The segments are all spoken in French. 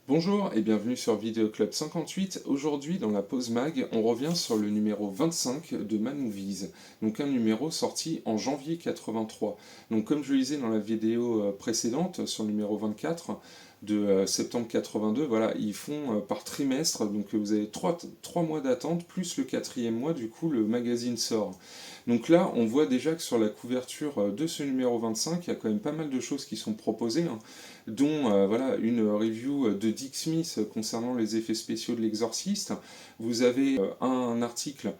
Bonjour et bienvenue sur Vidéo Club 58. Aujourd'hui, dans la pause mag, on revient sur le numéro 25 de Mad Movies. Donc un numéro sorti en janvier 83. Donc comme je le disais dans la vidéo précédente, sur le numéro 24 de septembre 82, voilà, ils font par trimestre. Donc vous avez trois mois d'attente, plus le quatrième mois, du coup le magazine sort. Donc là, on voit déjà que sur la couverture de ce numéro 25, il y a quand même pas mal de choses qui sont proposées, hein, dont voilà, une review de Dick Smith concernant les effets spéciaux de l'Exorciste. Vous avez un article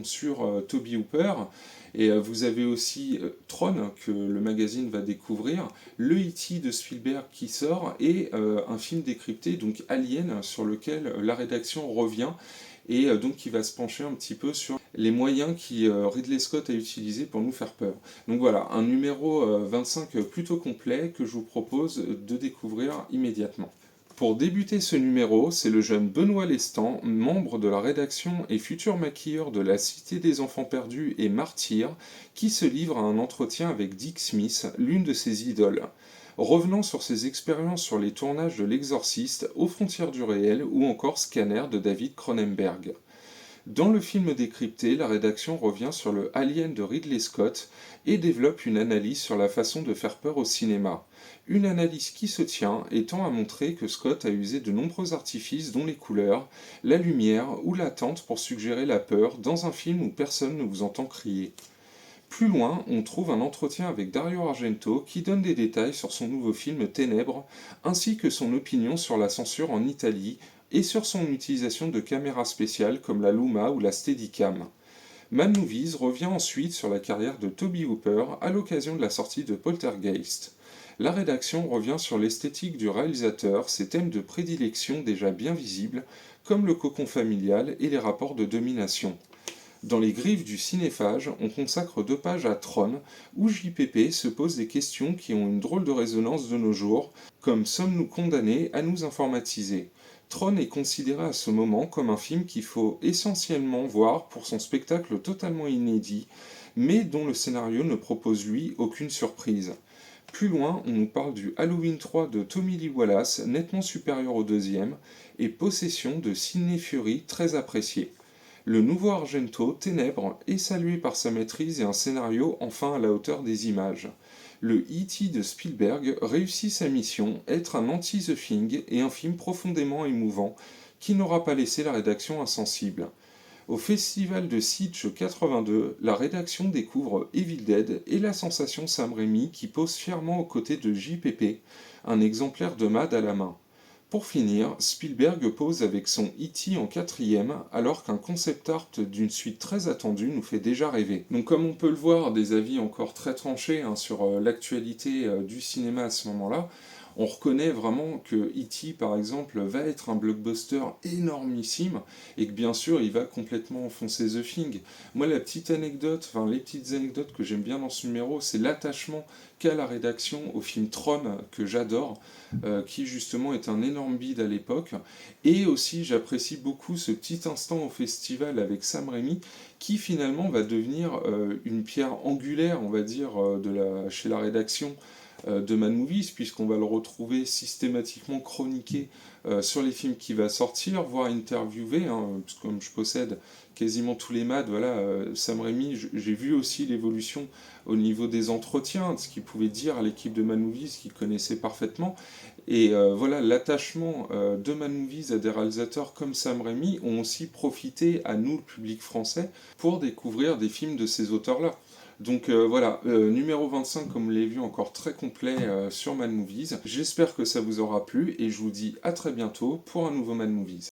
sur Toby Hooper, et vous avez aussi Tron, que le magazine va découvrir, le E.T. de Spielberg qui sort, et un film décrypté, donc Alien, sur lequel la rédaction revient, et donc qui va se pencher un petit peu sur les moyens que Ridley Scott a utilisés pour nous faire peur. Donc voilà, un numéro 25 plutôt complet que je vous propose de découvrir immédiatement. Pour débuter ce numéro, c'est le jeune Benoît Lestan, membre de la rédaction et futur maquilleur de la Cité des Enfants Perdus et Martyrs, qui se livre à un entretien avec Dick Smith, l'une de ses idoles. Revenant sur ses expériences sur les tournages de L'Exorciste, Aux frontières du réel ou encore Scanner de David Cronenberg. Dans le film décrypté, la rédaction revient sur le Alien de Ridley Scott et développe une analyse sur la façon de faire peur au cinéma. Une analyse qui se tient et tend à montrer que Scott a usé de nombreux artifices dont les couleurs, la lumière ou l'attente pour suggérer la peur dans un film où personne ne vous entend crier. Plus loin, on trouve un entretien avec Dario Argento qui donne des détails sur son nouveau film Ténèbres, ainsi que son opinion sur la censure en Italie et sur son utilisation de caméras spéciales comme la Luma ou la Steadicam. Mad Movies revient ensuite sur la carrière de Toby Hooper à l'occasion de la sortie de Poltergeist. La rédaction revient sur l'esthétique du réalisateur, ses thèmes de prédilection déjà bien visibles, comme le cocon familial et les rapports de domination. Dans les griffes du cinéphage, on consacre 2 pages à Tron, où JPP se pose des questions qui ont une drôle de résonance de nos jours, comme sommes-nous condamnés à nous informatiser? Tron est considéré à ce moment comme un film qu'il faut essentiellement voir pour son spectacle totalement inédit, mais dont le scénario ne propose lui aucune surprise. Plus loin, on nous parle du Halloween 3 de Tommy Lee Wallace, nettement supérieur au deuxième, et Possession de Sidney Furie, très apprécié. Le nouveau Argento, Ténèbres, est salué par sa maîtrise et un scénario enfin à la hauteur des images. Le E.T. de Spielberg réussit sa mission, être un anti-The Thing et un film profondément émouvant qui n'aura pas laissé la rédaction insensible. Au festival de Sitges 82, la rédaction découvre Evil Dead et la sensation Sam Raimi qui pose fièrement aux côtés de JPP, un exemplaire de Mad à la main. Pour finir, Spielberg pose avec son E.T. en quatrième, alors qu'un concept art d'une suite très attendue nous fait déjà rêver. Donc comme on peut le voir, des avis encore très tranchés sur l'actualité du cinéma à ce moment-là, on reconnaît vraiment que E.T. par exemple va être un blockbuster énormissime et que bien sûr il va complètement enfoncer The Thing. Moi les petites anecdotes que j'aime bien dans ce numéro, c'est l'attachement qu'a la rédaction au film Tron que j'adore, qui justement est un énorme bide à l'époque. Et aussi j'apprécie beaucoup ce petit instant au festival avec Sam Raimi qui finalement va devenir une pierre angulaire, on va dire, chez la rédaction de Mad Movies, puisqu'on va le retrouver systématiquement chroniqué sur les films qui va sortir, voire interviewé, comme je possède quasiment tous les Mad, voilà, Sam Raimi, j'ai vu aussi l'évolution au niveau des entretiens, de ce qu'il pouvait dire à l'équipe de Mad Movies qu'il connaissait parfaitement, et voilà, l'attachement de Mad Movies à des réalisateurs comme Sam Raimi ont aussi profité à nous, le public français, pour découvrir des films de ces auteurs-là. Donc voilà, numéro 25, comme vous l'avez vu, encore très complet sur Mad Movies. J'espère que ça vous aura plu et je vous dis à très bientôt pour un nouveau Mad Movies.